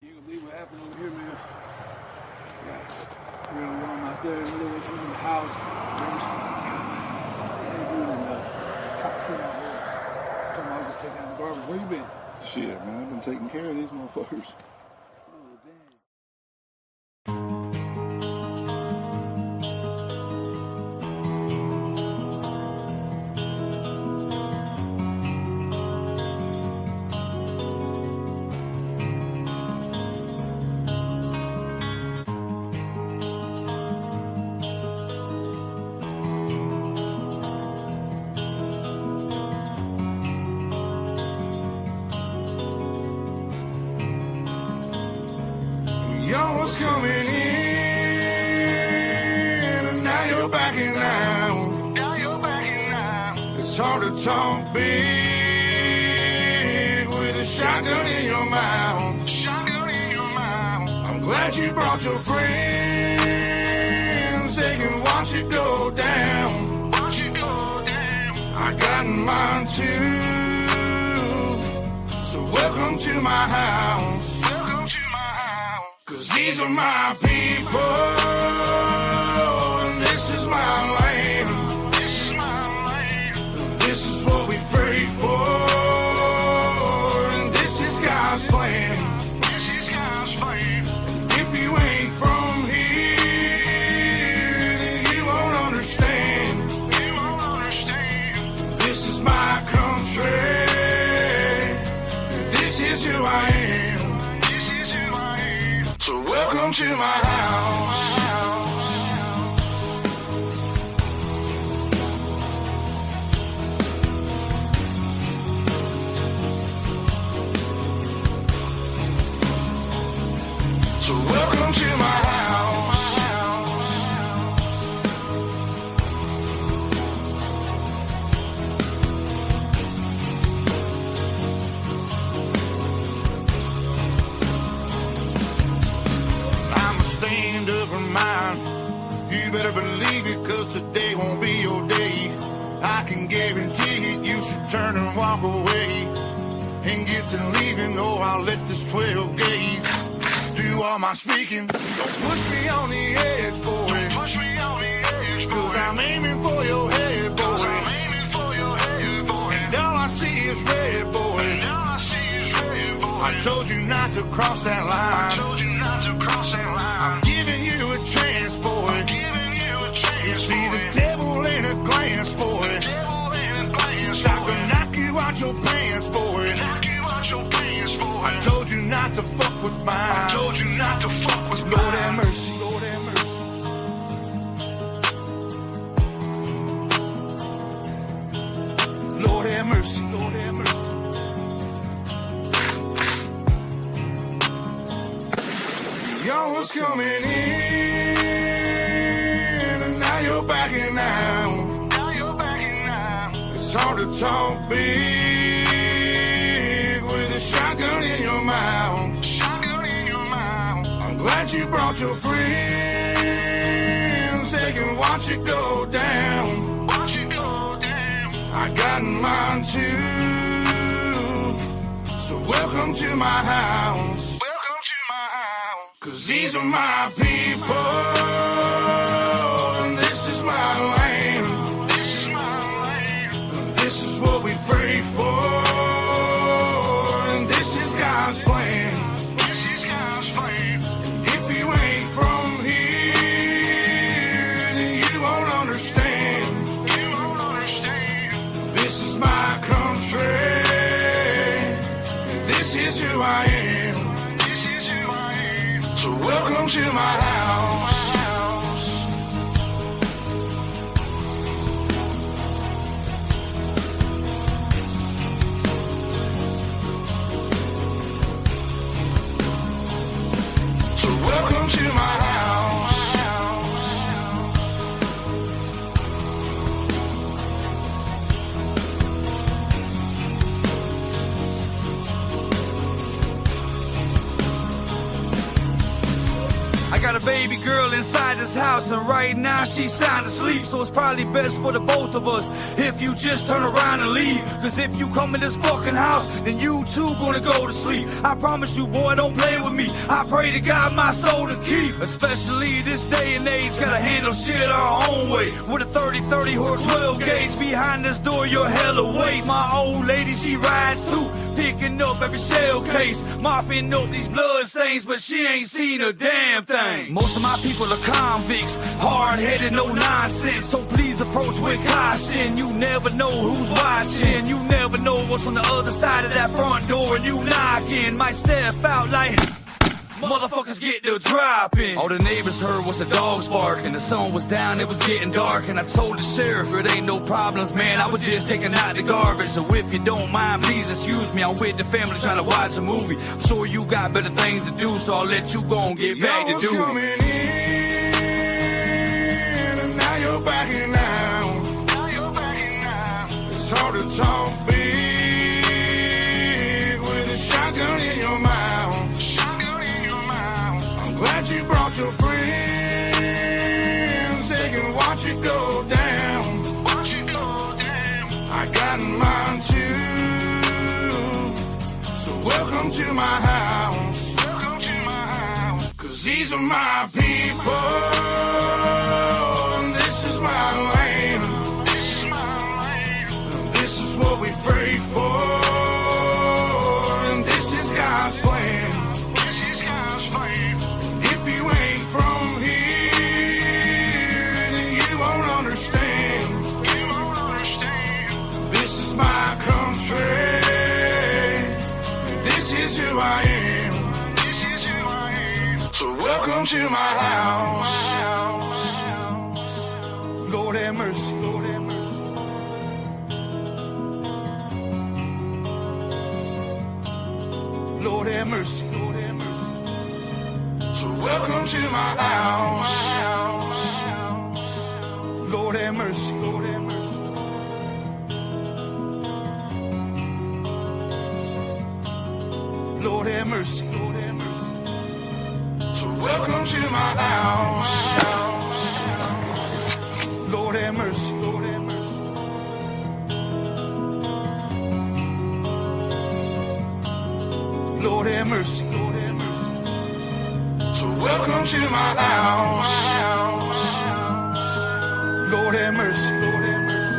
You can believe what happened over here, man. Yeah. We're gonna run out there in the middle of the house. Cops came out here. Told me I was just taking out the garbage. Where you been? Shit, man, I've been taking care of these motherfuckers. Oh, damn. Y'all was coming in, and now you're backing out. It's hard to talk big with a shotgun in your mouth. I'm glad you brought your friends, they can watch it go down. I got mine too, so welcome to my house. Cause these are my people, and this is my land. This is what we pray for, and this is God's plan. And if you ain't from here, then you won't understand. This is my country, this is who I am. So welcome to my house. So welcome to my house. You better believe it, cause today won't be your day. I can guarantee it, you should turn and walk away and get to leaving, or I'll let this 12 gauge do all my speaking. Don't push me on the edge, boy. Cause I'm aiming for your head, boy. And all I see is red, boy. I told you not to cross that line. I'm giving you a chance, boy. You see the devil in a glance, boy. Shotgun knock you out your pants, boy. I told you not to fuck with mine. Lord have mercy. Lord have mercy. Y'all was coming in, and now you're backing out. It's hard to talk big with a shotgun in your mouth. I'm glad you brought your friends, they can watch it go down. I got mine too, so welcome to my house. Cause these are my people, and this is my land. This is what we pray for, and this is God's plan. And if you ain't from here, then you won't understand. This is my country, and this is who I am. So welcome to my house. So welcome to my house. got a baby girl inside this house, and right now she's sound asleep. So it's probably best for the both of us if you just turn around and leave. Cause if you come in this fucking house, then you too gonna go to sleep. I promise you, boy, don't play with me. I pray to God my soul to keep. Especially this day and age, gotta handle shit our own way. With a 30-30 or 12 gauge behind this door, you're hella weight. My old lady, she rides too, picking up every shell case, mopping up these blood stains, but she ain't seen a damn thing. Most of my people are convicts, hard-headed, no nonsense. So please approach with caution. You never know who's watching. You never know what's on the other side of that front door, and you knocking might step out like motherfuckers get to dropping. All the neighbors heard was the dogs barking. The sun was down, it was getting dark, and I told the sheriff it ain't no problems, man. I was just taking out the garbage. So if you don't mind, please excuse me. I'm with the family trying to watch a movie. I'm sure you got better things to do, so I'll let you go and get back to doing. Coming in, and now you're backing out. It's hard to talk big with a shotgun in your mouth. Glad you brought your friends, they can watch it go down. Watch it go down. I got mine too. So welcome to my house. Welcome to my house. Cause these are my people, and this is my land. This is my land. And this is what we pray for, and this is God's plan. From here, then you won't understand. You won't understand. This is my country. This is who I am. This is who I am. So welcome to my house. Lord have mercy. Lord have mercy. Lord have mercy. Lord have mercy. So welcome to my house. Lord have mercy. Lord have mercy. Lord have mercy. Lord have mercy. So welcome to my house. Lord have mercy. Lord have mercy. Lord have mercy. Lord have mercy. So welcome to my house. Lord have mercy. Lord have mercy.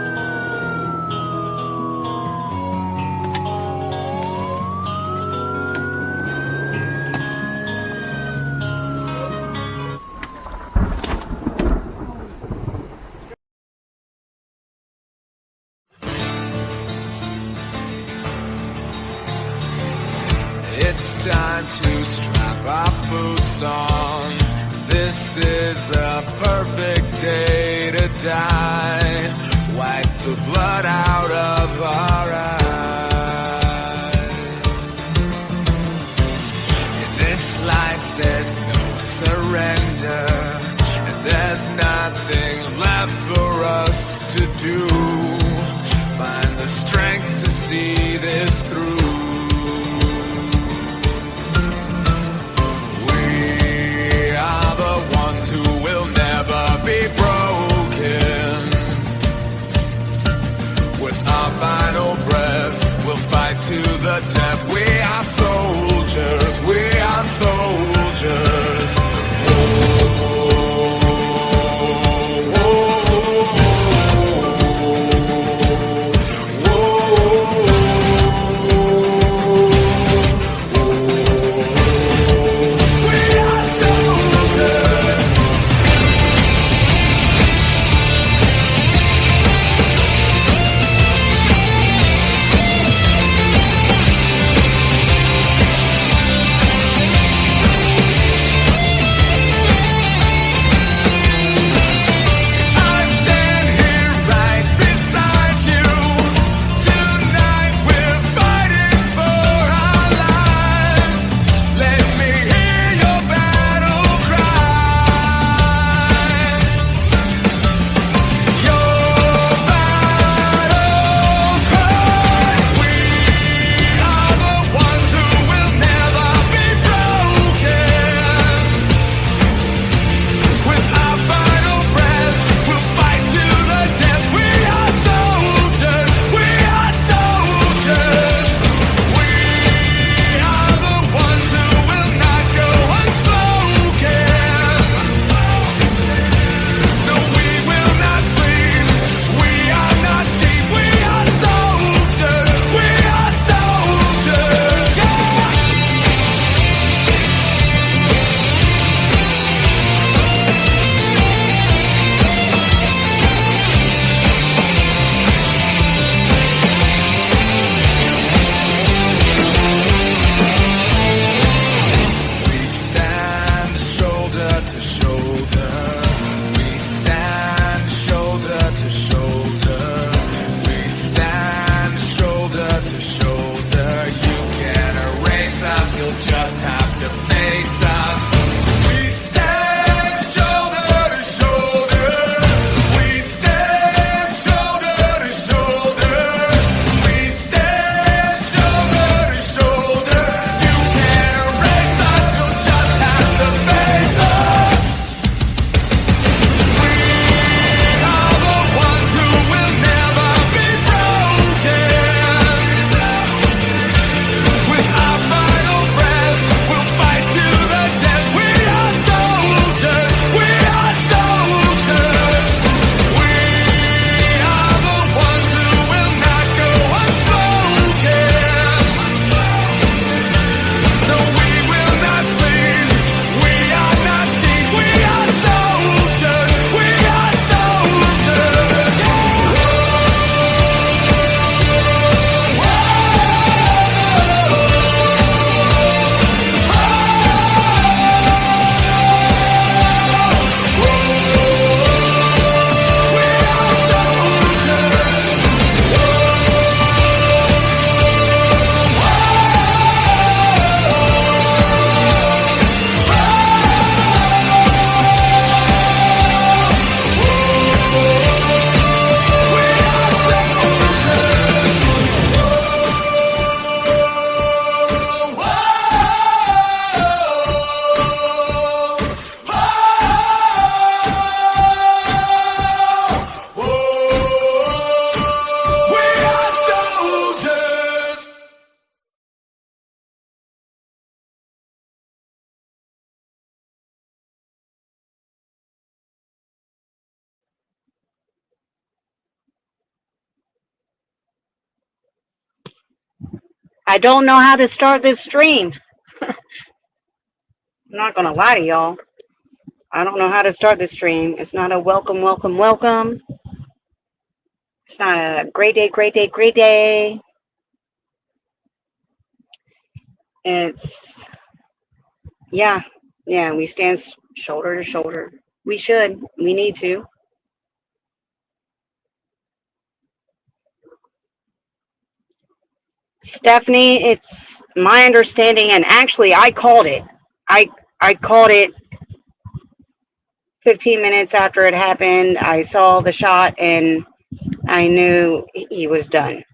It's time to strap our boots on. This is a perfect day to die. Wipe the blood out of our eyes. In this life there's no surrender, and there's nothing left for us to do. Find the strength to see this through. Be broken. With our final breath, we'll fight to the death. We are soldiers. We are soldiers. I don't know how to start this stream. I'm not going to lie to y'all. I don't know how to start this stream. It's not a welcome, welcome, welcome. It's not a great day, great day, great day. It's, yeah, we stand shoulder to shoulder. We should. We need to. Stephanie, it's my understanding, and actually I called it. I called it 15 minutes after it happened. I saw the shot and I knew he was done.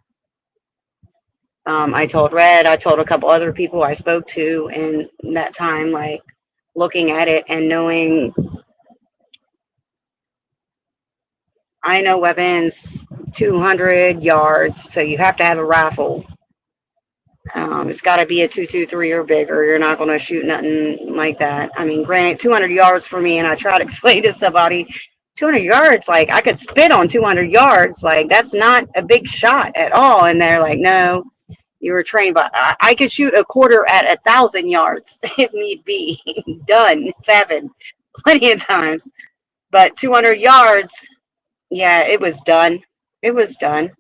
I told Red, I told a couple other people I spoke to in that time, like looking at it and knowing I know weapons 200 yards, so you have to have a rifle. It's got to be a 223 or bigger. You're not going to shoot nothing like that. I mean, granted, 200 yards for me, and I try to explain to somebody, 200 yards, like I could spit on 200 yards. Like that's not a big shot at all. And they're like, no, you were trained, but I could shoot a quarter at 1,000 yards if need be. Done. It's happened plenty of times. But 200 yards, yeah, it was done. It was done.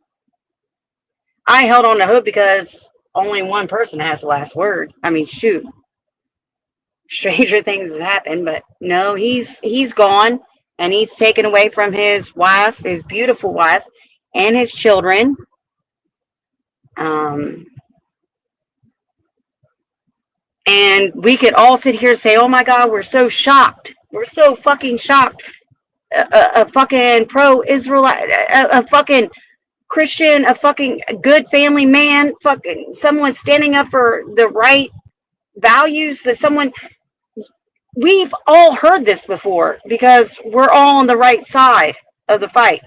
I held on to hope because only one person has the last word. I mean, shoot. Stranger things have happened, but no, he's gone, and he's taken away from his wife, his beautiful wife, and his children. And we could all sit here and say, oh my God, we're so shocked. We're so fucking shocked. A fucking pro-Israelite, a fucking Christian, a fucking good family man, fucking someone standing up for the right values, that someone, we've all heard this before because we're all on the right side of the fight.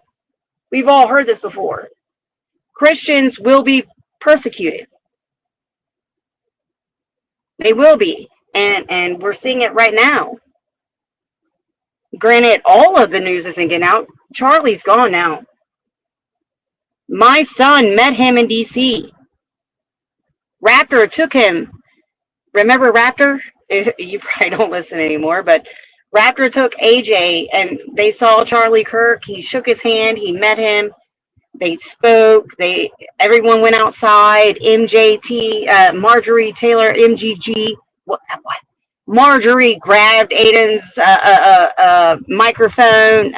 We've all heard this before. Christians will be persecuted. They will be. And we're seeing it right now. Granted, all of the news isn't getting out. Charlie's gone now. My son met him in D.C. Raptor took him. Remember Raptor? You probably don't listen anymore, but Raptor took AJ and they saw Charlie Kirk. He shook his hand. He met him. They spoke. Everyone went outside. MJT, Marjorie Taylor, MGG. What? Marjorie grabbed Aiden's microphone,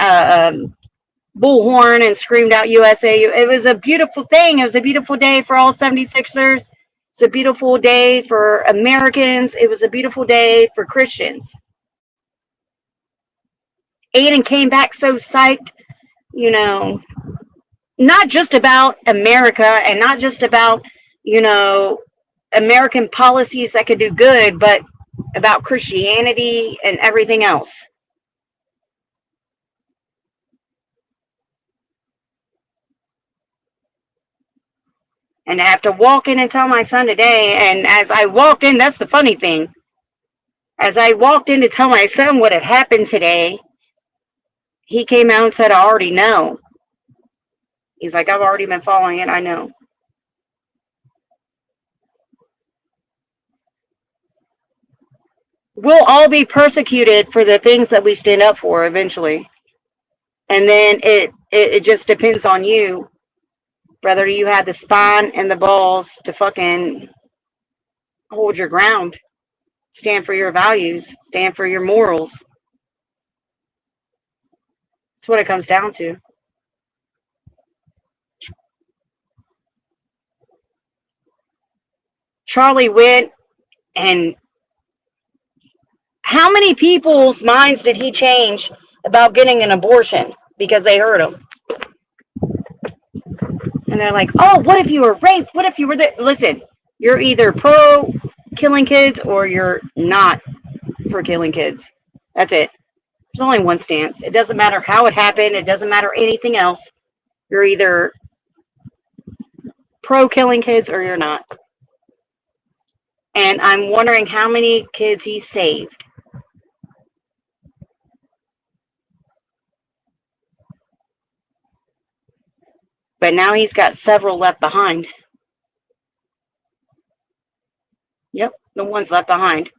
bullhorn, and screamed out USA. It was a beautiful thing. It was a beautiful day for all 76ers. It's a beautiful day for Americans. It was a beautiful day for Christians. Aiden came back so psyched, you know, not just about America and not just about, you know, American policies that could do good, but about Christianity and everything else. And I have to walk in and tell my son today, and as I walked in, that's the funny thing. As I walked in to tell my son what had happened today, he came out and said, I already know. He's like, I've already been following it, I know. We'll all be persecuted for the things that we stand up for eventually. And then it just depends on you, whether you have the spine and the balls to fucking hold your ground, stand for your values, stand for your morals. That's what it comes down to. Charlie went, and how many people's minds did he change about getting an abortion because they heard him? And they're like, oh, what if you were raped? What if you were there? Listen, you're either pro killing kids or you're not for killing kids. That's it. There's only one stance. It doesn't matter how it happened. It doesn't matter anything else. You're either pro killing kids or you're not. And I'm wondering how many kids he saved. But now he's got several left behind. Yep, the ones left behind.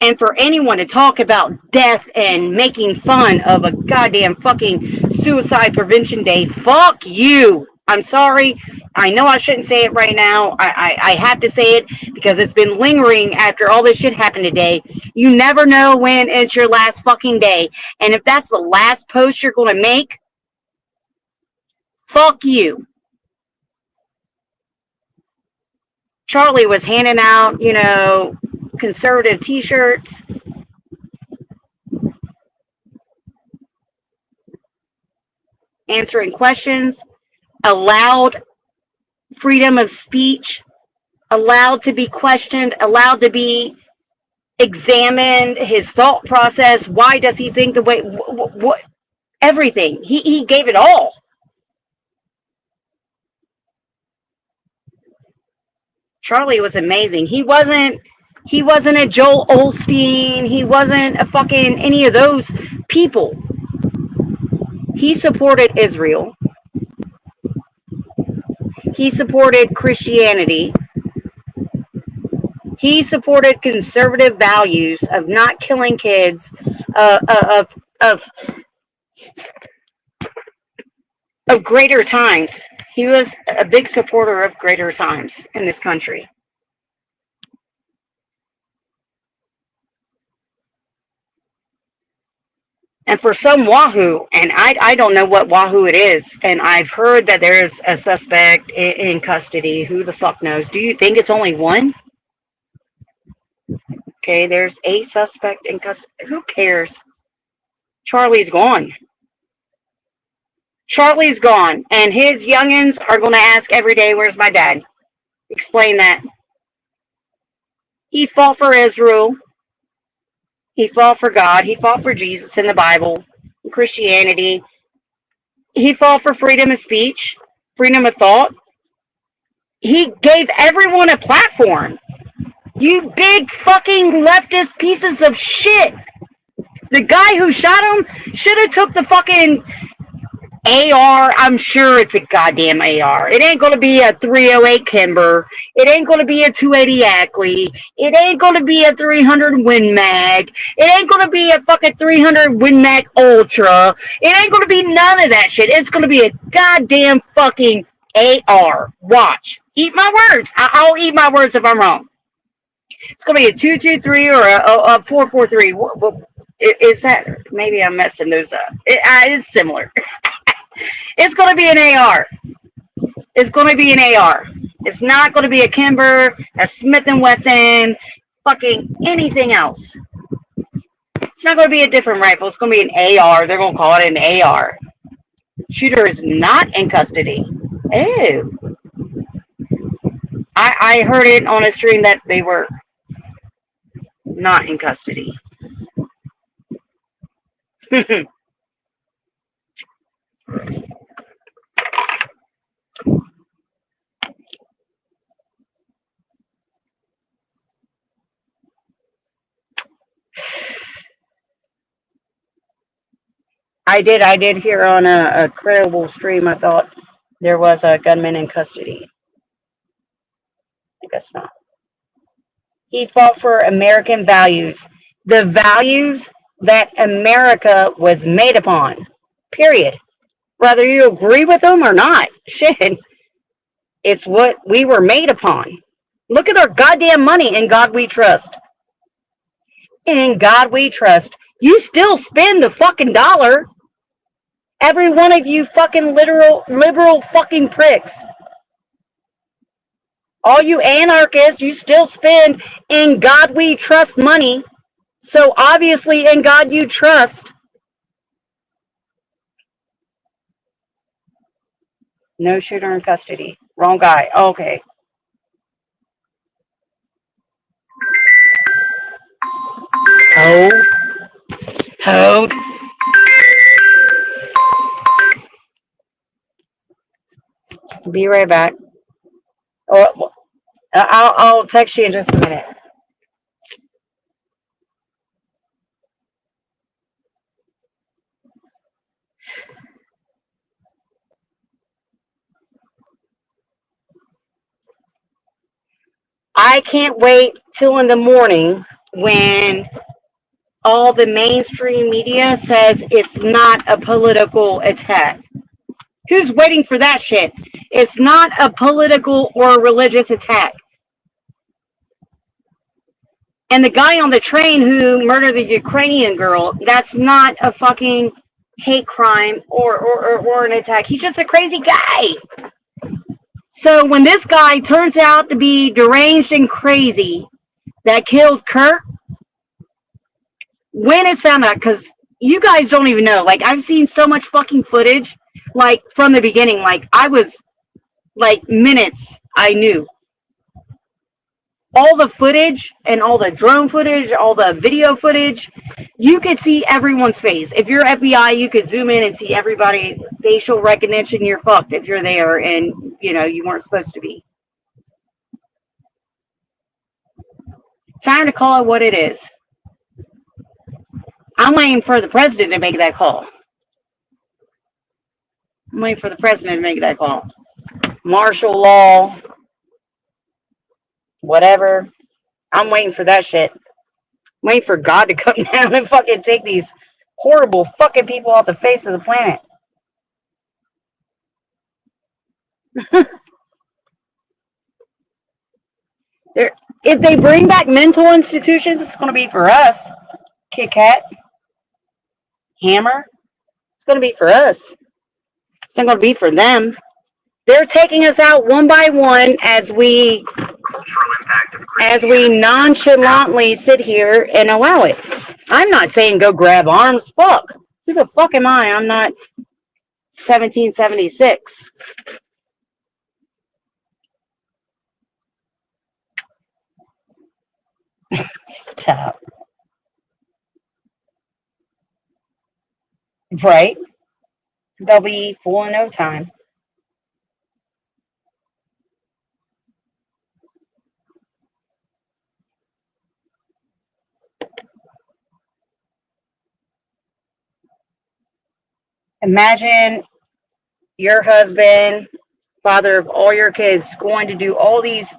And for anyone to talk about death and making fun of a goddamn fucking suicide prevention day, fuck you. I'm sorry. I know I shouldn't say it right now. I have to say it because it's been lingering after all this shit happened today. You never know when it's your last fucking day. And if that's the last post you're going to make, fuck you. Charlie was handing out, conservative t-shirts. Answering questions, allowed freedom of speech, allowed to be questioned, allowed to be examined, his thought process, why does he think the way, what everything. He gave it all. Charlie was amazing. He wasn't a Joel Osteen. He wasn't a fucking any of those people. He supported Israel. He supported Christianity. He supported conservative values of not killing kids, of greater times. He was a big supporter of greater times in this country. And for some Wahoo, and I don't know what Wahoo it is, and I've heard that there's a suspect in custody. Who the fuck knows? Do you think it's only one? Okay, there's a suspect in custody. Who cares? Charlie's gone. Charlie's gone, and his youngins are going to ask every day, where's my dad? Explain that. He fought for Israel. He fought for God. He fought for Jesus in the Bible, Christianity. He fought for freedom of speech, freedom of thought. He gave everyone a platform. You big fucking leftist pieces of shit. The guy who shot him should have took the fucking AR. I'm sure it's a goddamn AR. It ain't going to be a 308 Kimber. It ain't going to be a 280 Ackley. It ain't going to be a 300 Win Mag. It ain't going to be a fucking 300 Win Mag Ultra. It ain't going to be none of that shit. It's going to be a goddamn fucking AR. Watch. Eat my words. I'll eat my words if I'm wrong. It's going to be a 223 or a 443. Is that? Maybe I'm messing those up. It's similar. It's going to be an AR. It's going to be an AR. It's not going to be a Kimber, a Smith & Wesson, fucking anything else. It's not going to be a different rifle. It's going to be an AR. They're going to call it an AR. Shooter is not in custody. Oh. I heard it on a stream that they were not in custody. I did hear on a credible stream, I thought there was a gunman in custody. I guess not. He fought for American values. The values that America was made upon. Period. Whether you agree with them or not. Shit. It's what we were made upon. Look at our goddamn money. In God we trust. In God we trust. You still spend the fucking dollar. Every one of you fucking liberal fucking pricks. All you anarchists, you still spend in God we trust money. So obviously in God you trust. No shooter in custody. Wrong guy. Okay. Hold. Be right back. Oh, I'll text you in just a minute. I can't wait till in the morning when all the mainstream media says it's not a political attack. Who's waiting for that shit? It's not a political or religious attack. And the guy on the train who murdered the Ukrainian girl, that's not a fucking hate crime or an attack. He's just a crazy guy. So when this guy turns out to be deranged and crazy that killed Kirk, when it's found out, because you guys don't even know. Like, I've seen so much fucking footage, like, from the beginning. Like, I was, like, minutes, I knew. All the footage and all the drone footage, all the video footage, you could see everyone's face. If you're FBI, you could zoom in and see everybody. Facial recognition, you're fucked if you're there and, you know, you weren't supposed to be. Time to call it what it is. I'm waiting for the president to make that call. I'm waiting for the president to make that call. Martial law, whatever. I'm waiting for that shit. I'm waiting for God to come down and fucking take these horrible fucking people off the face of the planet. If they bring back mental institutions, it's going to be for us. Kit Kat, Hammer, it's going to be for us. It's not going to be for them. They're taking us out one by one as we nonchalantly sit here and allow it. I'm not saying go grab arms. Fuck. Who the fuck am I? I'm not 1776. Stop. Right? They'll be full in no time. Imagine your husband, father of all your kids, going to do all these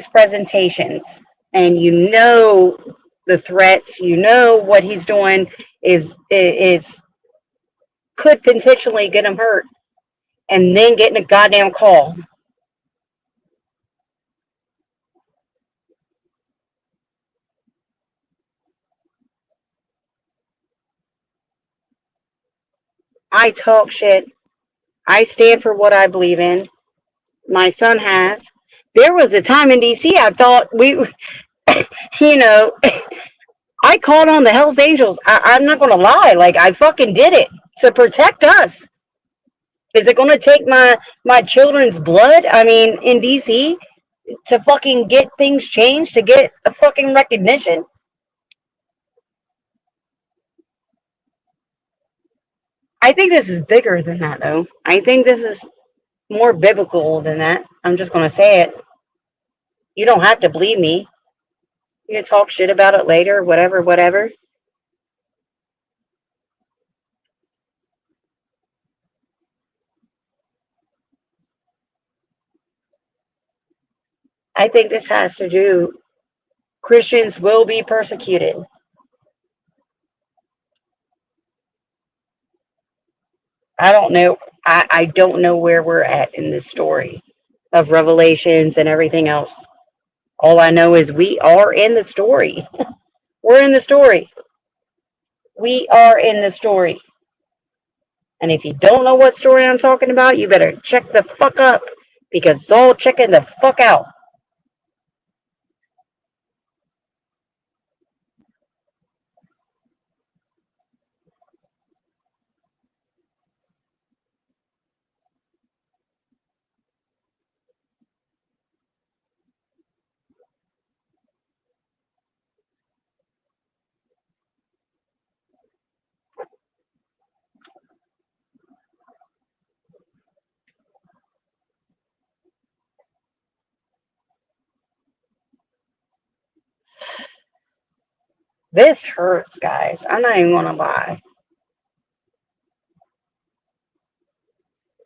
presentations, and you know the threats, you know what he's doing is could potentially get him hurt, and then getting a goddamn call. I talk shit. I stand for what I believe in. My son has. There was a time in DC I thought we, you know, I called on the Hells Angels. I'm not going to lie. Like, I fucking did it to protect us. Is it going to take my children's blood? I mean, in DC to fucking get things changed, to get a fucking recognition? I think this is bigger than that, though. I think this is more biblical than that. I'm just going to say it. You don't have to believe me. You can talk shit about it later, whatever. I think this has to do, Christians will be persecuted. I don't know. I don't know where we're at in this story of Revelations and everything else. All I know is we are in the story. We're in the story. We are in the story. And if you don't know what story I'm talking about, you better check the fuck up, because it's all checking the fuck out. This hurts, guys. I'm not even going to lie.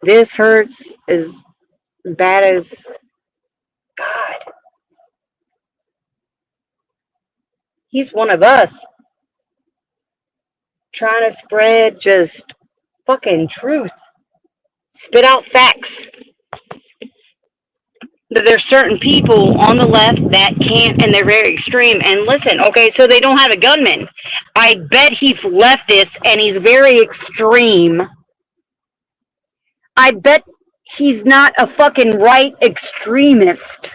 This hurts as bad as God. He's one of us trying to spread just fucking truth. Spit out facts. But there's certain people on the left that can't, and they're very extreme. And listen, okay, so they don't have a gunman. I bet he's leftist and he's very extreme. I bet he's not a fucking right extremist.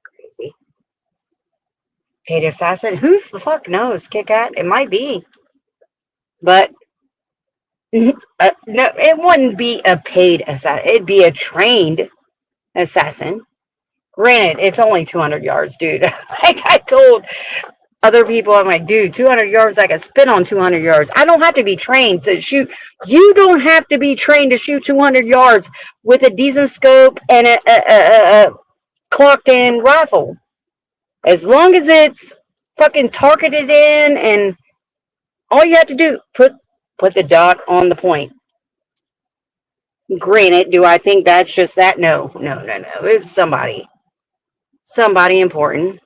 Crazy. Paid assassin? Who the fuck knows, Kit Kat? It might be. But no, it wouldn't be a paid assassin. It'd be a trained assassin. Granted, it's only 200 yards, dude. Like I told other people, I'm like, dude, 200 yards, I can spin on 200 yards. I don't have to be trained to shoot. You don't have to be trained to shoot 200 yards with a decent scope and a clocked in rifle. As long as it's fucking targeted in, and all you have to do, put the dot on the point. Granted, do I think that's just that? No. It's somebody important.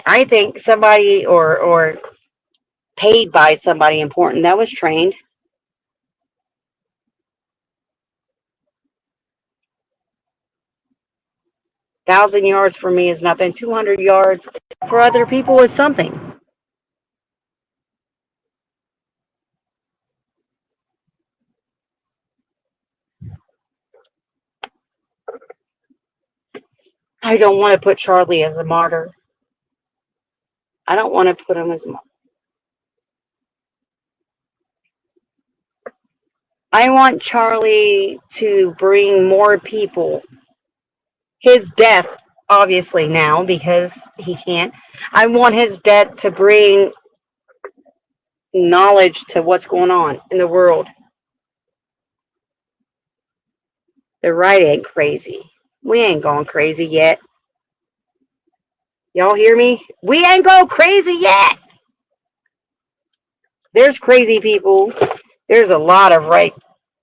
I think somebody or paid by somebody important that was trained. Thousand yards for me is nothing. 200 yards for other people is something. I don't want to put Charlie as a martyr. I don't want to put him as a martyr. I want Charlie to bring more people. His death, obviously now, because he can't. I want his death to bring knowledge to what's going on in the world. The right ain't crazy. We ain't gone crazy yet. Y'all hear me? We ain't go crazy yet. There's crazy people. There's a lot of right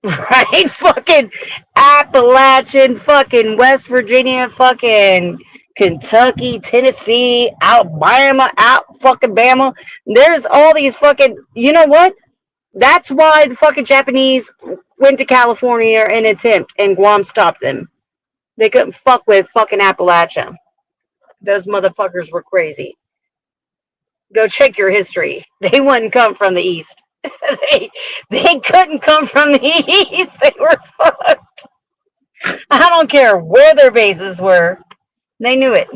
fucking Appalachian, fucking West Virginia, fucking Kentucky, Tennessee, Alabama, out fucking Bama. There's all these fucking, you know what? That's why the fucking Japanese went to California in an attempt, and Guam stopped them. They couldn't fuck with fucking Appalachia. Those motherfuckers were crazy. Go check your history. They wouldn't come from the east. they couldn't come from the east. They were fucked. I don't care where their bases were. They knew it.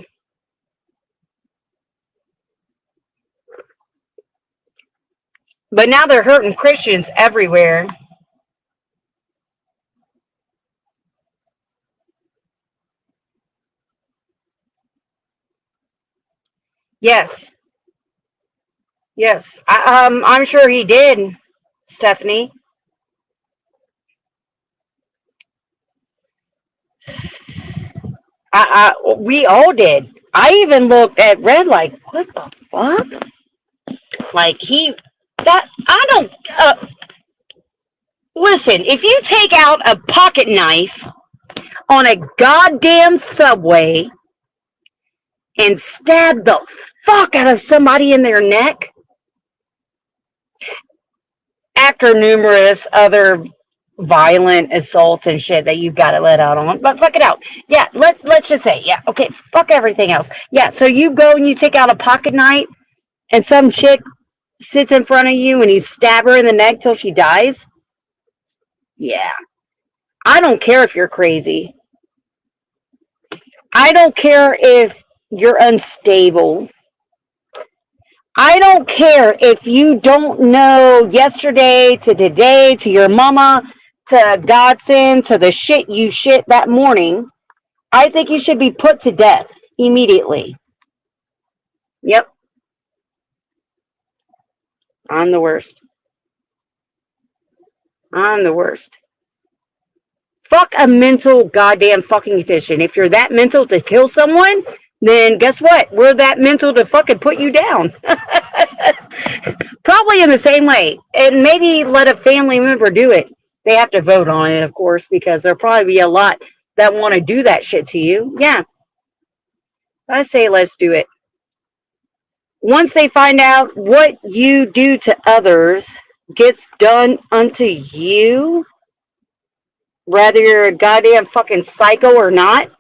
But now they're hurting Christians everywhere. Yes. I'm sure he did, Stephanie. We all did. I even looked at Red like, what the fuck? Like I don't, listen, if you take out a pocket knife on a goddamn subway and stab the fuck out of somebody in their neck, after numerous other violent assaults and shit that you've got to let out on, but fuck it out. Yeah, let's just say, yeah, okay, fuck everything else. Yeah, so you go and you take out a pocket knife and some chick sits in front of you and you stab her in the neck till she dies. Yeah. I don't care if you're crazy. I don't care if you're unstable. I don't care if you don't know yesterday to today to your mama to Godson to the shit you shit that morning. I think you should be put to death immediately. Yep. I'm the worst. I'm the worst. Fuck a mental goddamn fucking condition. If you're that mental to kill someone, then guess what? We're that mental to fucking put you down. Probably in the same way. And maybe let a family member do it. They have to vote on it, of course, because there'll probably be a lot that want to do that shit to you. Yeah. I say let's do it. Once they find out what you do to others gets done unto you, whether you're a goddamn fucking psycho or not,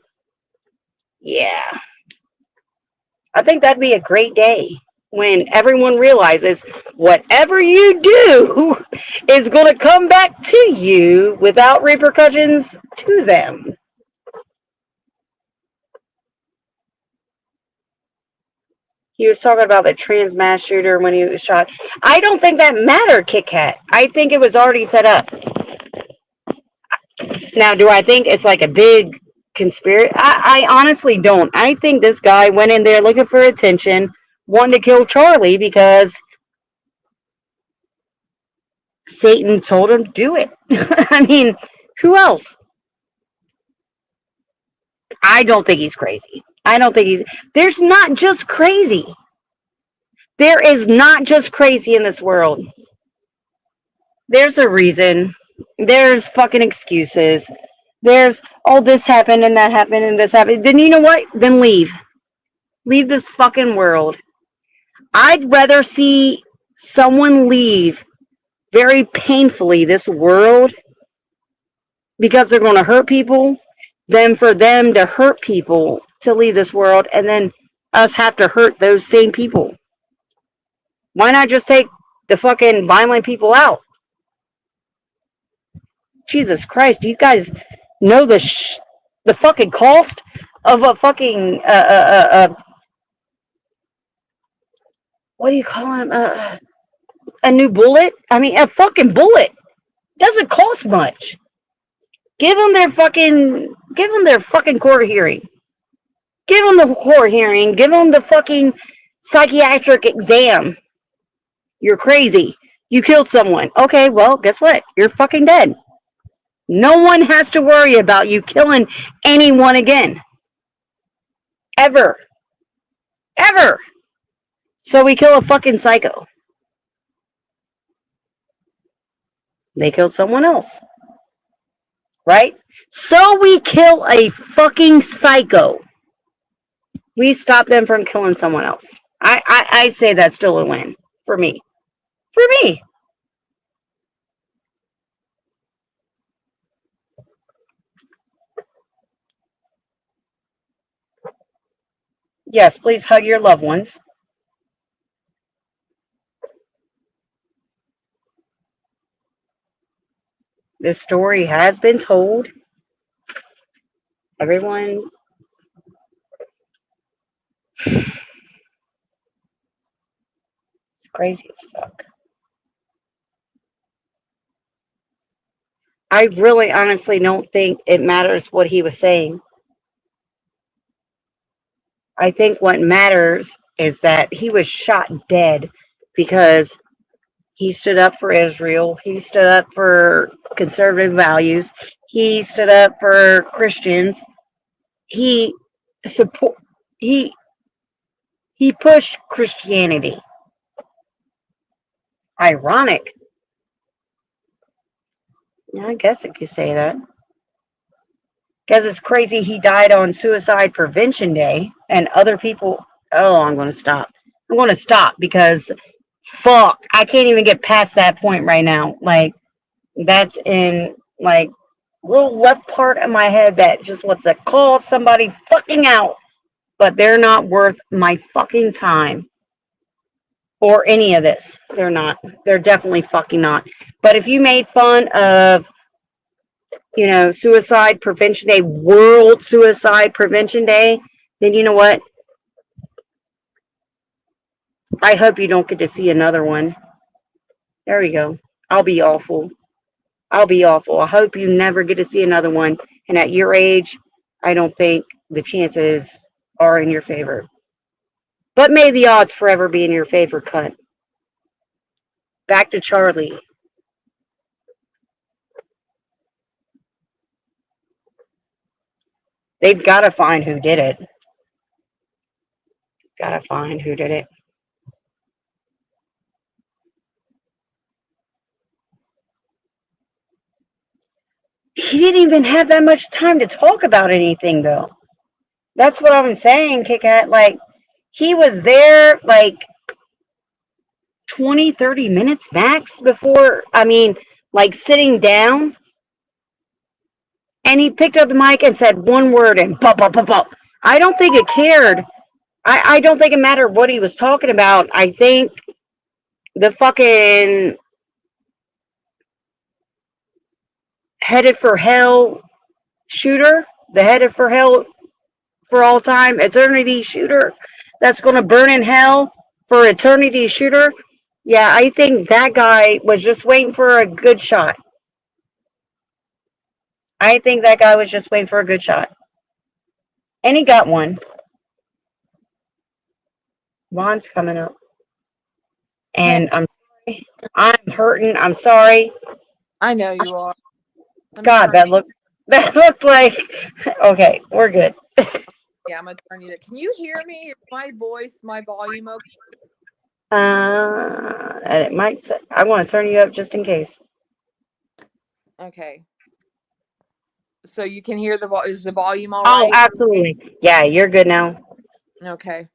yeah. I think that'd be a great day when everyone realizes whatever you do is going to come back to you without repercussions to them. He was talking about the trans mass shooter when he was shot. I don't think that mattered, Kit Kat. I think it was already set up. Now, do I think it's like a big conspiracy? I honestly don't. I think this guy went in there looking for attention, wanting to kill Charlie because Satan told him to do it. I mean, who else? I don't think he's crazy. I don't think he's... There's not just crazy. There is not just crazy in this world. There's a reason. There's fucking excuses. There's, oh, this happened and that happened and this happened. Then you know what? Then leave. Leave this fucking world. I'd rather see someone leave very painfully this world because they're going to hurt people than for them to hurt people to leave this world and then us have to hurt those same people. Why not just take the fucking violent people out? Jesus Christ, do you guys know the fucking cost of a fucking what do you call him? A new bullet? I mean, a fucking bullet doesn't cost much. Give them their fucking court hearing. Give them the court hearing. Give them the fucking psychiatric exam. You're crazy. You killed someone. Okay, well, guess what? You're fucking dead. No one has to worry about you killing anyone again. Ever. Ever. So we kill a fucking psycho. They killed someone else. Right? So we kill a fucking psycho. We stop them from killing someone else. I say that's still a win. For me. For me. Yes, please hug your loved ones. This story has been told. Everyone. It's crazy as fuck. I really honestly don't think it matters what he was saying. I think what matters is that he was shot dead because he stood up for Israel. He stood up for conservative values. He stood up for Christians. He pushed Christianity. Ironic. Yeah, I guess I could say that. Because it's crazy he died on Suicide Prevention Day and other people... Oh, I'm going to stop. I'm going to stop because... Fuck. I can't even get past that point right now. Like, that's in, like, little left part of my head that just wants to call somebody fucking out. But they're not worth my fucking time. Or any of this. They're not. They're definitely fucking not. But if you made fun of... You know, Suicide Prevention Day, World Suicide Prevention Day, then you know what? I hope you don't get to see another one. There we go. I'll be awful. I'll be awful. I hope you never get to see another one. And at your age, I don't think the chances are in your favor. But may the odds forever be in your favor, cunt. Back to Charlie. They've got to find who did it. Gotta find who did it. He didn't even have that much time to talk about anything, though. That's what I'm saying, Kit Kat. Like, he was there, like, 20, 30 minutes max before, like, sitting down. And he picked up the mic and said one word and pop, pop, pop, pop. I don't think it cared. I don't think it mattered what he was talking about. I think the fucking headed for hell shooter, the headed for hell for all time, eternity shooter that's going to burn in hell for eternity shooter. Yeah, I think that guy was just waiting for a good shot. I think that guy was just waiting for a good shot. And he got one. Juan's coming up. And I'm hurting. I'm sorry. I know you are. God, that looked like, okay, we're good. Yeah, I'm gonna turn you. Can you hear me? Is my voice, my volume okay? It might. I want to turn you up just in case. Okay. So you can hear is the volume all right? Oh, absolutely. Yeah, you're good now. Okay.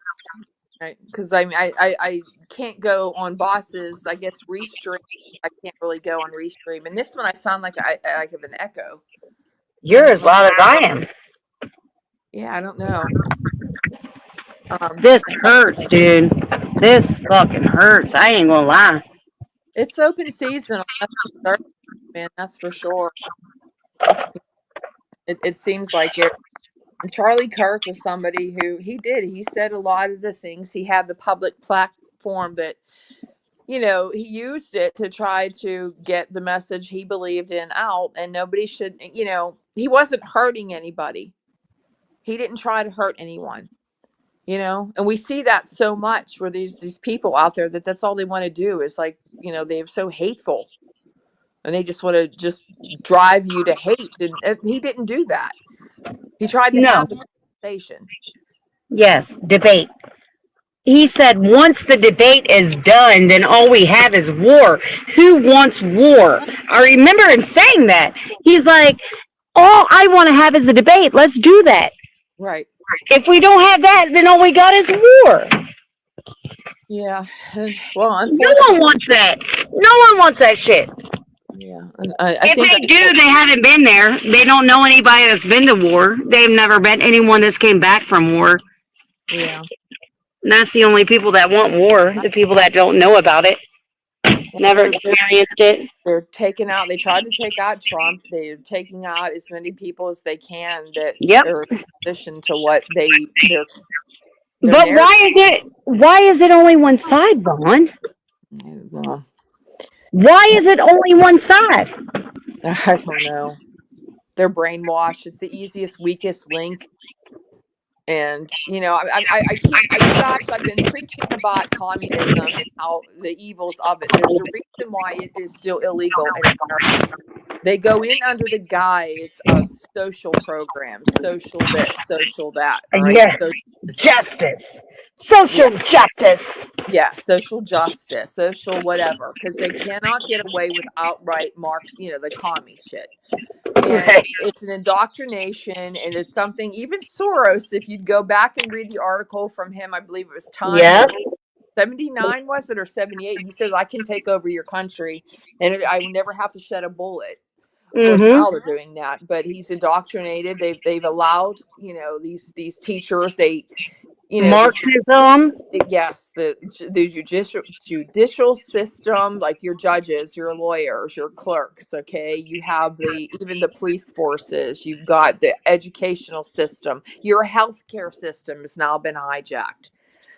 Right, because I can't go on Boss's. I guess Restream. I can't really go on Restream, and this one I sound like I have an echo. You're as loud as I am. Yeah, I don't know. This hurts, dude. This fucking hurts. I ain't gonna lie. It's open season, man. That's for sure. It seems like it. Charlie Kirk was somebody who he said a lot of the things. He had the public platform that, he used it to try to get the message he believed in out, and nobody should, he wasn't hurting anybody. He didn't try to hurt anyone, and we see that so much where these people out there that's all they want to do is like, they're so hateful and they just want to just drive you to hate. And he didn't do that. He tried to have the conversation. Yes, debate. He said once the debate is done, then all we have is war. Who wants war? I remember him saying that. He's like, all I want to have is a debate. Let's do that. Right. If we don't have that, then all we got is war. Yeah. Well, no one wants that. No one wants that shit. Yeah. If they do, they haven't been there. They don't know anybody that's been to war. They've never met anyone that's came back from war. Yeah. And that's the only people that want war. The people that don't know about it. Never experienced it. They're taking out. They tried to take out Trump. They're taking out as many people as they can that are in opposition to what they're but why is it only one side, Vaughn? Well, why is it only one side? I don't know. They're brainwashed. It's the easiest, weakest link. And, I've been preaching about communism and how the evils of it. There's a reason why it is still illegal in America. They go in under the guise of social programs, social this, social that. Right? Yeah. Justice. Social justice. Yeah, social justice, social whatever. Because they cannot get away with outright Marx, the commie shit. And it's an indoctrination, and it's something, even Soros, if you'd go back and read the article from him, I believe it was Time 79, was it, or 78? He says, I can take over your country, and I will never have to shed a bullet. Now they're doing that, but he's indoctrinated. They've allowed, these teachers, Marxism. Yes, the judicial system, like your judges, your lawyers, your clerks. Okay, you have even the police forces. You've got the educational system. Your healthcare system has now been hijacked.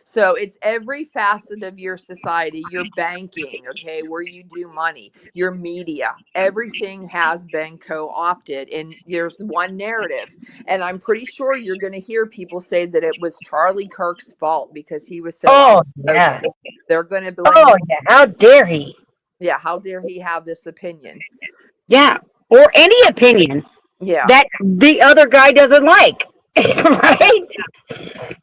So it's every facet of your society, your banking, okay, where you do money, your media, everything has been co-opted, and there's one narrative. And I'm pretty sure you're going to hear people say that it was Charlie Kirk's fault because he was so yeah. They're going to blame how dare he? Yeah, how dare he have this opinion? Yeah, or any opinion Yeah. that the other guy doesn't like. Right?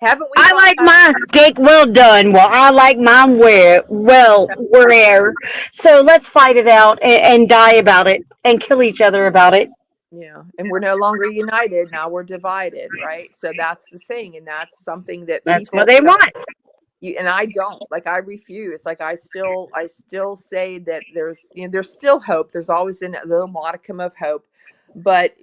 Haven't we I found like out? my steak well done. Well, I like mine rare. So let's fight it out and die about it and kill each other about it. Yeah, and we're no longer united. Now we're divided, right? So that's the thing, and that's something that That's what people they don't. want. And I don't, like, I refuse. Like, I still say that there's still hope. There's always a little modicum of hope. But,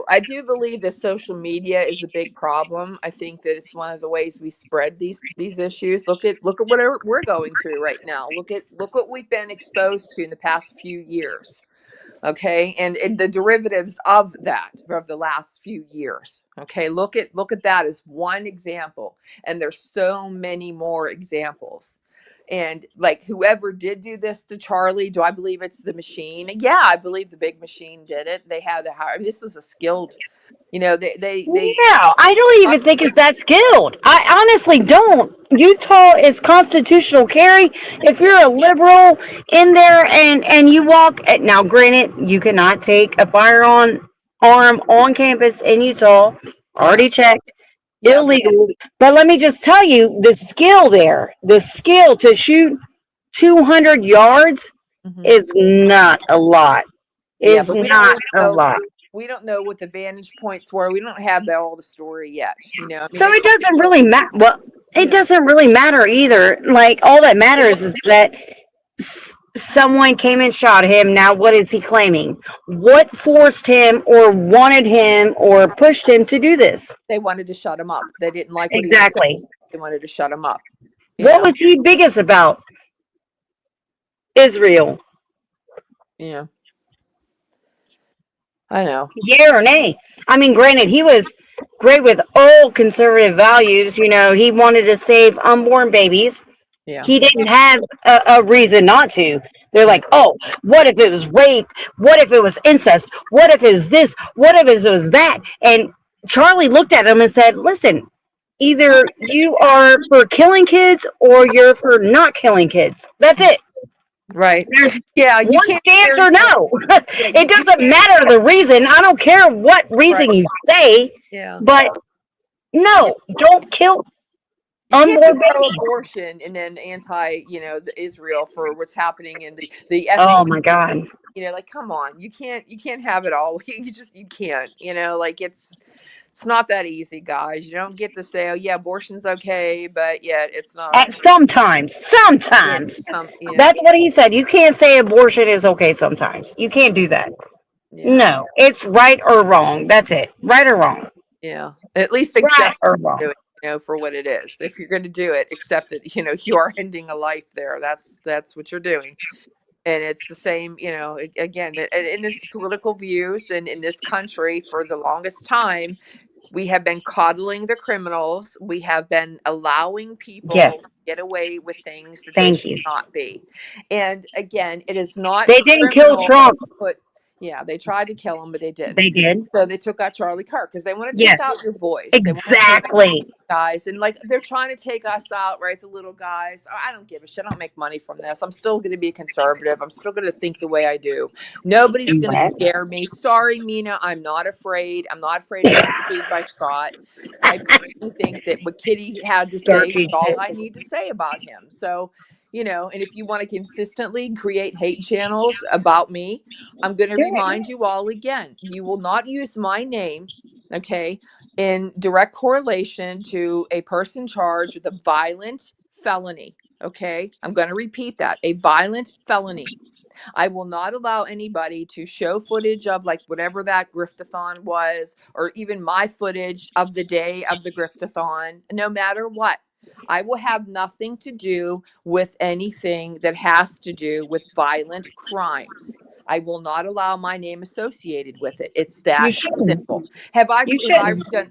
I do believe that social media is a big problem. I think that it's one of the ways we spread these issues. Look at what we're going through right now. Look what we've been exposed to in the past few years. Okay, and the derivatives of that of the last few years. Okay, look at that as one example, and there's so many more examples. And like, whoever did do this to Charlie, do I believe it's the machine? Yeah, I believe the big machine did it. They had to hire. This was a skilled, they Yeah, I don't even think it's that skilled. I honestly don't. Utah is constitutional carry. If you're a liberal in there and you walk now, granted, you cannot take a firearm on campus in Utah. Already checked. yeah, Illegal. But let me just tell you, the skill there, the skill to shoot 200 yards mhm. is not a lot. Yeah, Is but we don't not really a know. lot. We don't know what the vantage points were. We don't have all the story yet. I mean, So they it told doesn't me really matter. Well, it doesn't really matter either. Like, all that matters is that someone came and shot him. Now, what is he claiming? What forced him or wanted him or pushed him to do this? they wanted to shut him up. They didn't like what he was saying. Exactly. They wanted to shut him up. What was he biggest about? Israel. Yeah. I know. Yeah or nay? I mean, granted, he was great with old conservative values. He wanted to save unborn babies. Yeah. He didn't have a reason not to. They're like, oh, what if it was rape? What if it was incest? What if it was this? What if it was that? And Charlie looked at him and said, listen, either you are for killing kids or you're for not killing kids. That's it. Right. There's Yeah. You one can't. stance or no. you It doesn't can't- matter the reason. I don't care what reason Right. you say, Yeah. but no, don't kill You can't unborn be babies. pro-abortion and then anti, the Israel for what's happening in the Oh my God. like, come on, you can't have it all. You can't, like, it's not that easy, guys. You don't get to say, oh yeah, abortion's okay, but yet it's not. Sometimes. Yeah. That's what he said. You can't say abortion is okay sometimes. You can't do that. Yeah. No, it's right or wrong. That's it. Right or wrong. Yeah. At least Right accept or wrong. it, for what it is. If you're going to do it, accept it. You are ending a life there. That's what you're doing. And it's the same, again, in its political views, and in this country for the longest time, we have been coddling the criminals. We have been allowing people Yes. to get away with things that Thank they should you. not be. And again, it is not. They didn't kill criminal, Trump. But yeah, they tried to kill him, but they didn't. They did. So they took out Charlie Kirk because they want to Yes. take out your voice. They want to take Exactly. guys, and like, they're trying to take us out, right? The little guys. I don't give a shit. I don't make money from this. I'm still going to be a conservative. I'm still going to think the way I do. Nobody's going to scare me. Sorry, Mina. I'm not afraid. I'm not afraid of being sued by Scott. I personally think that what Kitty had to say is all I need to say about him. So, and if you want to consistently create hate channels about me, I'm going to remind you all again, you will not use my name, okay, in direct correlation to a person charged with a violent felony. Okay. I'm going to repeat that. A violent felony. I will not allow anybody to show footage of, like, whatever that griftathon was, or even my footage of the day of the griftathon, no matter what. I will have nothing to do with anything that has to do with violent crimes. I will not allow my name associated with it. It's that simple. I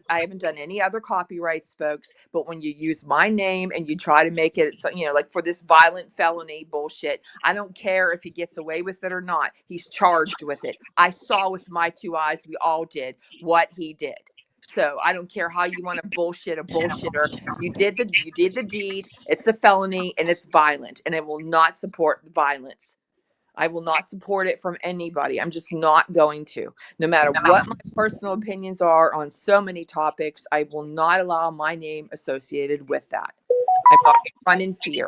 haven't done any other copyrights, folks, but when you use my name and you try to make it, like for this violent felony bullshit, I don't care if he gets away with it or not. He's charged with it. I saw with my 2 eyes, we all did, what he did. So I don't care how you want to bullshit a bullshitter. You did the deed. It's a felony and it's violent, and it will not support violence. I will not support it from anybody. I'm just not going to. No matter what my personal opinions are on so many topics, I will not allow my name associated with that. I'm not going to run in fear.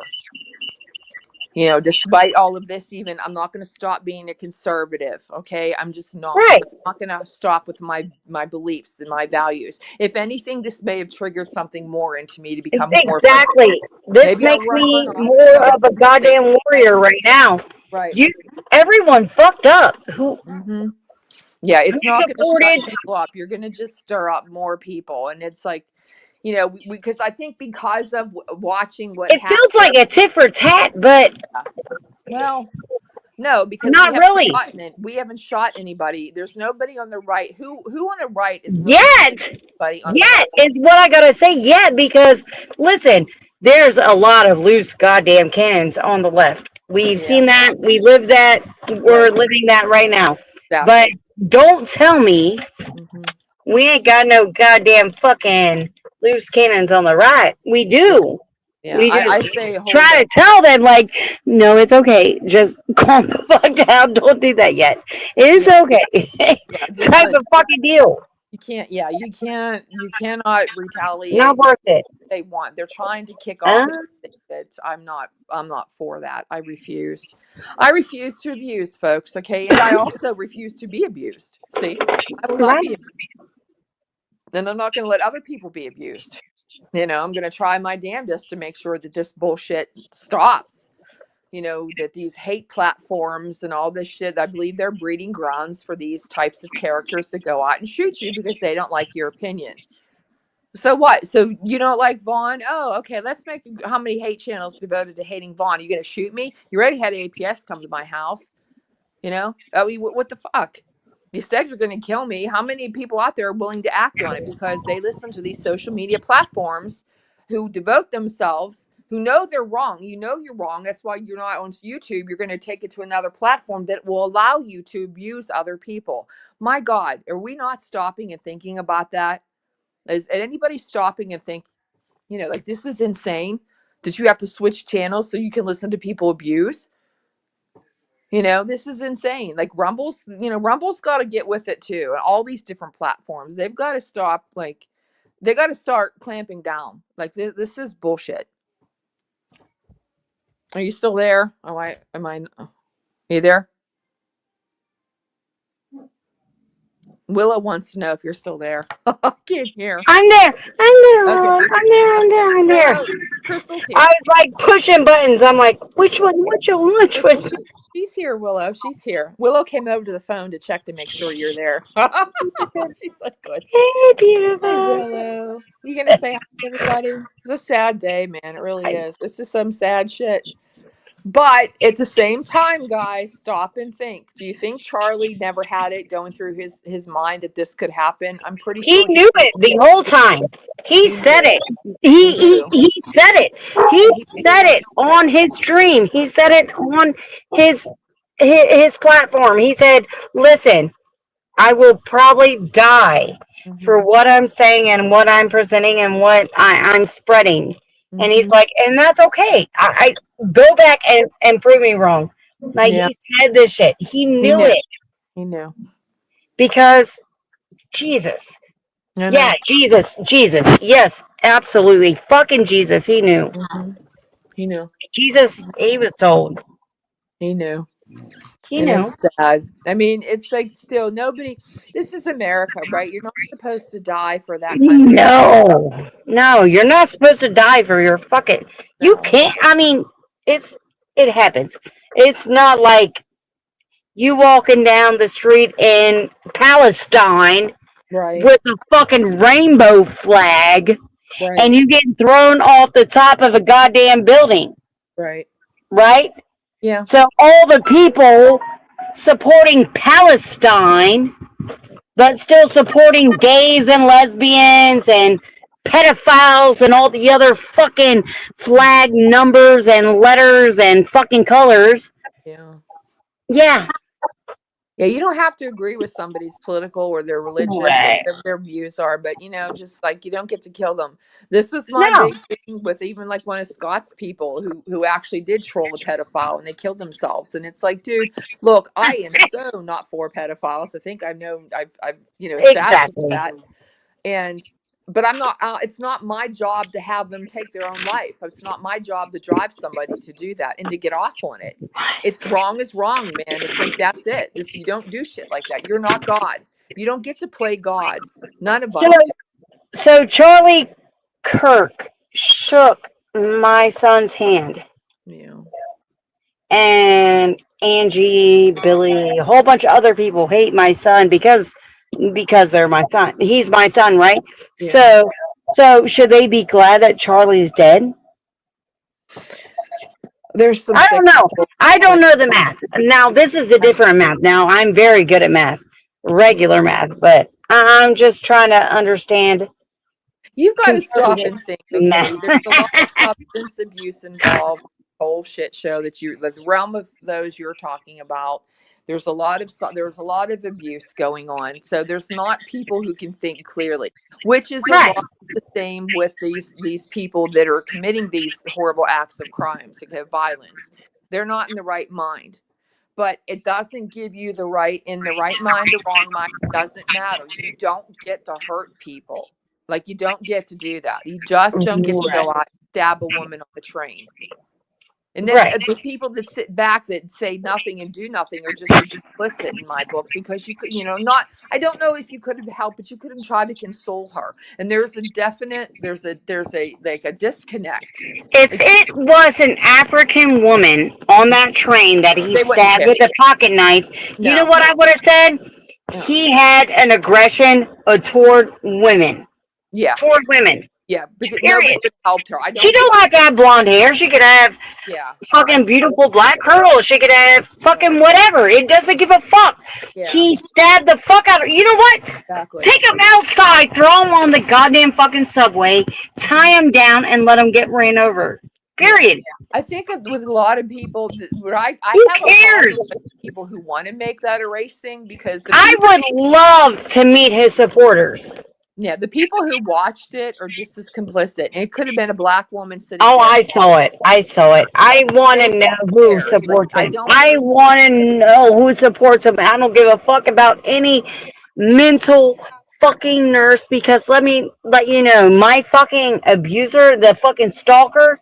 You know, despite all of this, even I'm not going to stop being a conservative. Okay, I'm just not. Right. I'm not going to stop with my beliefs and my values. If anything, this may have triggered something more into me to become more. Exactly. This Maybe I'll makes run me for more of a goddamn warrior right now. Right. Everyone fucked up. Who? Mm-hmm. Yeah, it's Who's not going to afforded- shut people up. You're going to just stir up more people, and it's like, you know, because I think because of watching what It happened. feels like a tit for tat, but Well, no, because not really. We haven't shot anybody. There's nobody on the right. Who on the right is really Yet is what I gotta say. Yet, because listen, there's a lot of loose goddamn cannons on the left. We've seen that. We live that. We're living that right now. Yeah. But don't tell me we ain't got no goddamn fucking loose cannons on the right. We do. Yeah, We just I say try to tell them, like, no, it's okay. Just calm the fuck down. Don't do that yet. It's okay. Type of fucking deal. You can't. Yeah, you cannot retaliate. Not worth it. They want. They're trying to kick off. That I'm not for that. I refuse. I refuse to abuse folks. Okay, and I also refuse to be abused. See, I will not be abused. Then I'm not going to let other people be abused. You know, I'm going to try my damnedest to make sure that this bullshit stops. You know, that these hate platforms and all this shit, I believe they're breeding grounds for these types of characters to go out and shoot you because they don't like your opinion. So what? So you don't like Vaughn? Oh, okay. Let's make how many hate channels devoted to hating Vaughn? Are you going to shoot me? You already had APS come to my house. You know, I mean, what the fuck? You said you're going to kill me. How many people out there are willing to act on it because they listen to these social media platforms who devote themselves, who know they're wrong. You know you're wrong. That's why you're not on YouTube. You're going to take it to another platform that will allow you to abuse other people. My God, are we not stopping and thinking about that? Is anybody stopping and think, you know, like, this is insane that you have to switch channels so you can listen to people abuse? You know, this is insane. Like Rumble's got to get with it too. All these different platforms, they've got to stop. Like, they got to start clamping down. Like, this is bullshit. Are you still there? Are you there? Willow wants to know if you're still there. I can't hear. I'm there. Okay. I'm there. I was like pushing buttons. I'm like, which one? She's here, Willow. She's here. Willow came over to the phone to check to make sure you're there. She's like, good. Hey, beautiful. Hey, Willow. You gonna say hi to everybody? It's a sad day, man. It really is. It's just some sad shit. But at the same time, guys, stop and think. Do you think Charlie never had it going through his mind that this could happen? I'm pretty sure he knew it the whole time. He said it. He said it. He said it on his stream. He said it on his platform. He said, "Listen, I will probably die for what I'm saying and what I'm presenting and what I'm spreading." And he's like, and that's okay. I go back and prove me wrong. Like, he said this shit. He knew it. He knew. Because Jesus. Yeah, Jesus. Yes, absolutely. Fucking Jesus. He knew. He knew. Jesus, he was told. He knew. He knew. It's sad. I mean, it's like still nobody. This is America, right? You're not supposed to die for that kind of stuff. No, you're not supposed to die for your fucking. You can't. I mean, it happens. It's not like you walking down the street in Palestine with a fucking rainbow flag and you getting thrown off the top of a goddamn building. Right? Yeah. So all the people supporting Palestine, but still supporting gays and lesbians and pedophiles and all the other fucking flag numbers and letters and fucking colors. Yeah. Yeah. Yeah, you don't have to agree with somebody's political or their religious or Right. whatever their views are, but just like you don't get to kill them. This was my No. big thing with even like one of Scott's people who actually did troll a pedophile and they killed themselves. And it's like, dude, look, I am so not for pedophiles. I think I've established Exactly. that. But I'm not. It's not my job to have them take their own life. It's not my job to drive somebody to do that and to get off on it. It's wrong is wrong, man. It's like that's it. You don't do shit like that. You're not God. You don't get to play God. None of us. So Charlie Kirk shook my son's hand. Yeah. And Angie, Billy, a whole bunch of other people hate my son because they're my son. He's my son, right? Yeah. So should they be glad that Charlie's dead? There's some. I don't know. I don't know the math. Now this is a different math. Now I'm very good at math, regular math, but I'm just trying to understand. You've got to stop and think, okay? There's a lot of substance abuse involved. Whole shit show the realm of those you're talking about. There's a lot of abuse going on. So there's not people who can think clearly, which is a lot the same with these people that are committing these horrible acts of crimes, of violence. They're not in the right mind. But it doesn't give you the right mind or wrong mind. It doesn't matter. You don't get to hurt people. Like, you don't get to do that. You just don't get to go out and stab a woman on the train. And then the people that sit back that say nothing and do nothing are just as complicit in my book, because you could, I don't know if you could have helped, but you could have tried to console her. And there's a disconnect. If it was an African woman on that train that he stabbed with a pocket knife, you know what I would have said? He had an aggression toward women. Yeah. Toward women. Yeah, because nobody would have helped her. She don't have to have blonde hair. She could have fucking beautiful black curls. She could have fucking whatever. It doesn't give a fuck. Yeah. He stabbed the fuck out of her. You know what? Exactly. Take him outside, throw him on the goddamn fucking subway, tie him down, and let him get ran over. Period. I think with a lot of people, I Who have cares? A lot of people who want to make that a race thing, because I would love to meet his supporters. Yeah, the people who watched it are just as complicit. And it could have been a black woman sitting there. I saw it. I want to know who supports him. I want to know who supports him. I don't give a fuck about any mental fucking nurse, because let me let you know, my fucking abuser, the fucking stalker,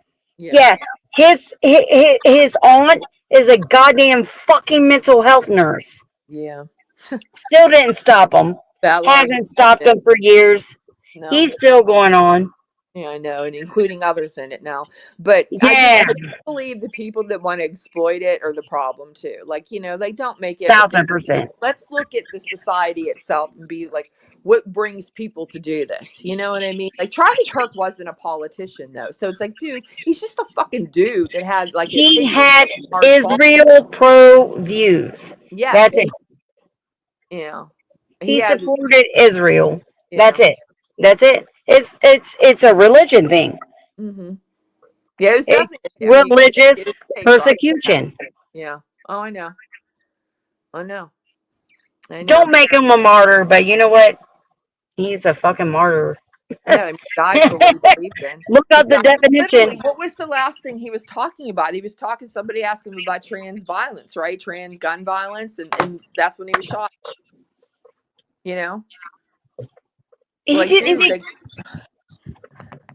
his aunt is a goddamn fucking mental health nurse. Yeah. Still didn't stop him. Hasn't stopped him for years. No. He's still going on. Yeah, I know, and including others in it now. But I believe the people that want to exploit it are the problem too. Like, they don't make it 1,000%. Let's look at the society itself and be like, what brings people to do this? You know what I mean? Like, Charlie Kirk wasn't a politician though, so it's like, dude, he's just a fucking dude that had like he had Israel pro views. Yeah, that's it. Yeah. He supported Israel. Yeah. That's it. It's a religion thing. Mm-hmm. Yeah, it's definitely religious persecution. Yeah. Oh, I know. Don't make him a martyr, but you know what? He's a fucking martyr. Yeah, died for what he believed in. Look up the definition. What was the last thing he was talking about? He was talking. Somebody asked him about trans violence, right? Trans gun violence, and that's when he was shot. He didn't.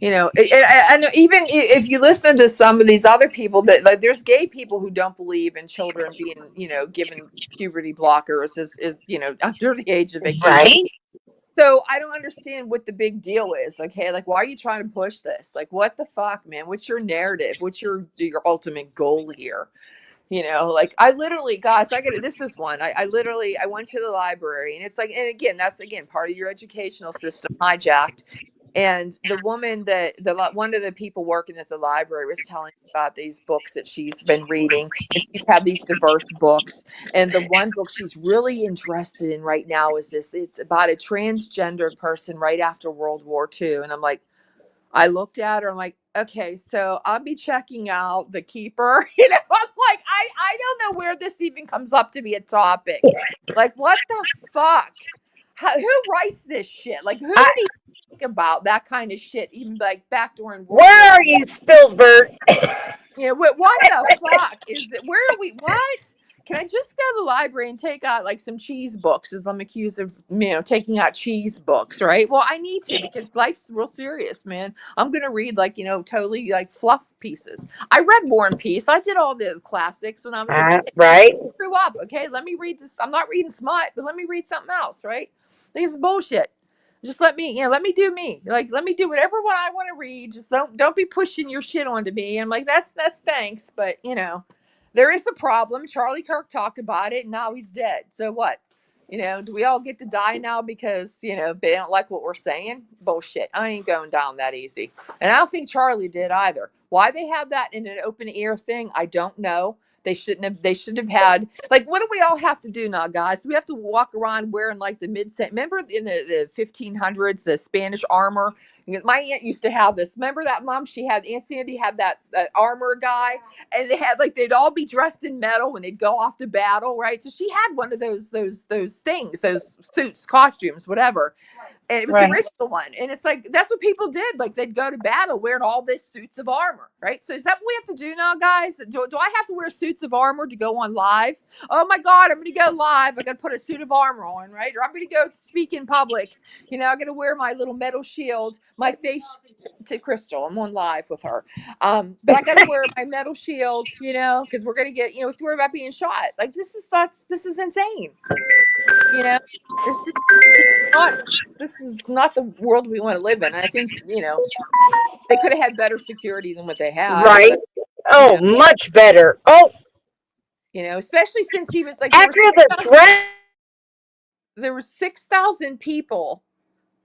I know. Even if you listen to some of these other people, that like, there's gay people who don't believe in children being, given puberty blockers as under the age of 18. Right. So I don't understand what the big deal is. Okay, like, why are you trying to push this? Like, what the fuck, man? What's your narrative? What's your ultimate goal here? Like, I literally, guys, this is one. I went to the library, and it's like, and again, that's part of your educational system hijacked. And the woman one of the people working at the library was telling me about these books that she's been reading, and she's had these diverse books. And the one book she's really interested in right now is this. It's about a transgendered person right after World War II. And I'm like, I looked at her. I'm like, okay, so I'll be checking out The Keeper. You know, I'm like, I don't know where this even comes up to be a topic. Like, what the fuck? Who writes this shit? Like, who would even think about that kind of shit? Even like back during World Where War are you, Spilsberg? You know, what the fuck is it? Where are we? What? Can I just go to the library and take out like some cheese books as I'm accused of, taking out cheese books, right? Well, I need to because life's real serious, man. I'm going to read like, totally like fluff pieces. I read War and Peace. I did all the classics when I was a kid. Right. I grew up. Okay. Let me read this. I'm not reading smut, but let me read something else, right? This is bullshit. Just let me do me. Like, let me do whatever what I want to read. Just don't be pushing your shit onto me. And I'm like, that's thanks. But, there is a problem. Charlie Kirk talked about it and now he's dead. So what? Do we all get to die now because, they don't like what we're saying? Bullshit. I ain't going down that easy. And I don't think Charlie did either. Why they have that in an open ear thing, I don't know. They should have had, like, what do we all have to do now, guys? Do we have to walk around wearing like the remember in the 1500s, the Spanish armor? My aunt used to have this. Remember that mom? Aunt Sandy had that armor guy, and they'd all be dressed in metal when they'd go off to battle, right? So she had one of those things, those suits, costumes, whatever. And it was the original one. And it's like, that's what people did. Like, they'd go to battle wearing all these suits of armor, right? So is that what we have to do now, guys? Do I have to wear suits of armor to go on live? Oh my God, I'm going to go live. I got to put a suit of armor on, right? Or I'm going to go speak in public. I'm going to wear my little metal shield, my face to Crystal. I'm on live with her. But I got to wear my metal shield, because we're going to get, we have to worry about being shot. Like, this is insane. This is not the world we want to live in. I think, they could have had better security than what they had. Right. But, much better. Oh. Especially since he was like, after the threat. There were 6,000 people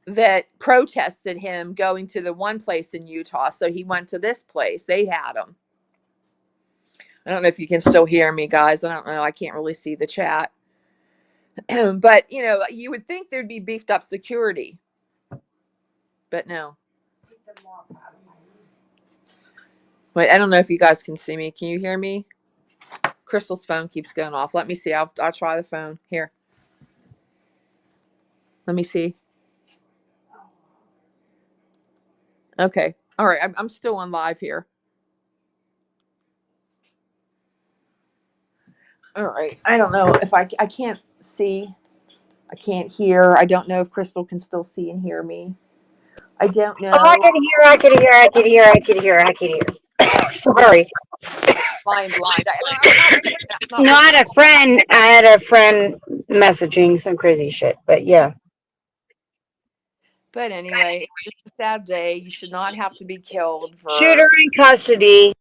that protested him going to the one place in Utah. So he went to this place. They had him. I don't know if you can still hear me, guys. I don't know. I can't really see the chat. But, you would think there'd be beefed up security. But no. Wait, I don't know if you guys can see me. Can you hear me? Crystal's phone keeps going off. Let me see. I'll try the phone. Here. Let me see. Okay. All right. I'm still on live here. All right. I don't know if I can't see. I can't hear. I don't know if Crystal can still see and hear me. I don't know. Oh, I can hear. Sorry. Flying blind. No, I had a friend messaging some crazy shit, but yeah. But anyway, it's a sad day. You should not have to be killed for shooter in custody.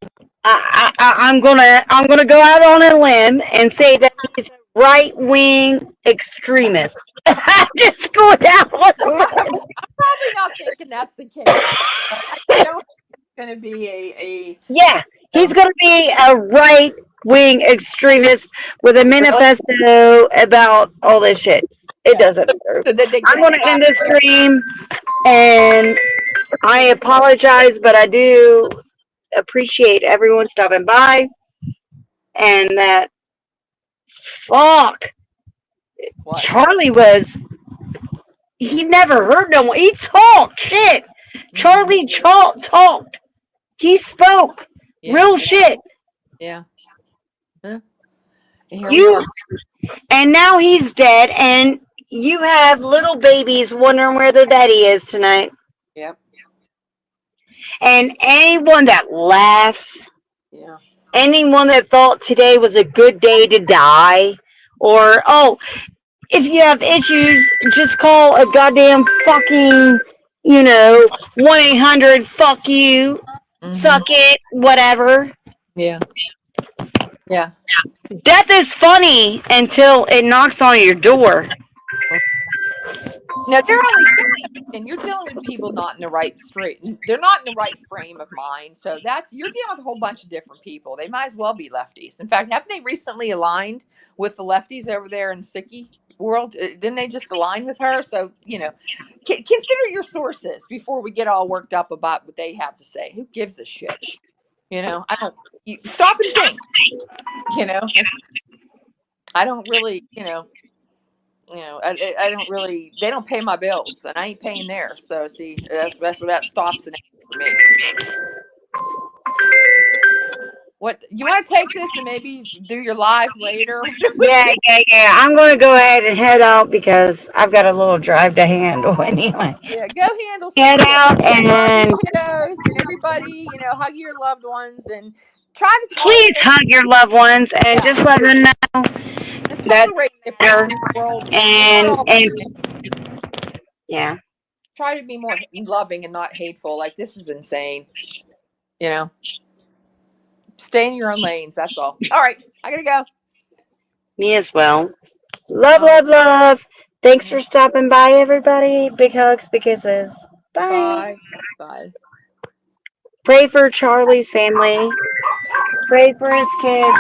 I'm gonna go out on a limb and say that he's a right-wing extremist. I'm just going out on a limb. I'm probably not thinking that's the case. I don't think it's going to be a yeah. He's going to be a right-wing extremist with a manifesto about all this shit. It doesn't matter. I'm going to end this stream, and I apologize, but I do appreciate everyone stopping by. And that, fuck, what? Charlie he never heard no one. He talked shit. Charlie talked. He spoke. Yeah. Real shit. Yeah. And now he's dead, and you have little babies wondering where their daddy is tonight. Yep. And anyone that laughs, anyone that thought today was a good day to die, or, if you have issues, just call a goddamn fucking, 1-800, fuck you, suck it, whatever. Yeah. Yeah. Death is funny until it knocks on your door. Now, you're dealing with people not in the right they're not in the right frame of mind. So you're dealing with a whole bunch of different people. They might as well be lefties. In fact, haven't they recently aligned with the lefties over there in Sticky? world? Didn't they just align with her? So, consider your sources before we get all worked up about what they have to say. Who gives a shit? Stop and think. I don't really, I don't really, they don't pay my bills and I ain't paying theirs. So see, that's where that stops and ends for me. What, you want to take this and maybe do your live later? Yeah. I'm going to go ahead and head out because I've got a little drive to handle anyway. Yeah, go handle some Head out love and your kiddos and everybody, hug your loved ones and try to please hug your loved ones and just let them know that difference in the world. and yeah. Try to be more loving and not hateful. Like, this is insane. Stay in your own lanes. That's all. All right. I got to go. Me as well. Love. Thanks for stopping by, everybody. Big hugs, big kisses. Bye. Bye. Pray for Charlie's family. Pray for his kids.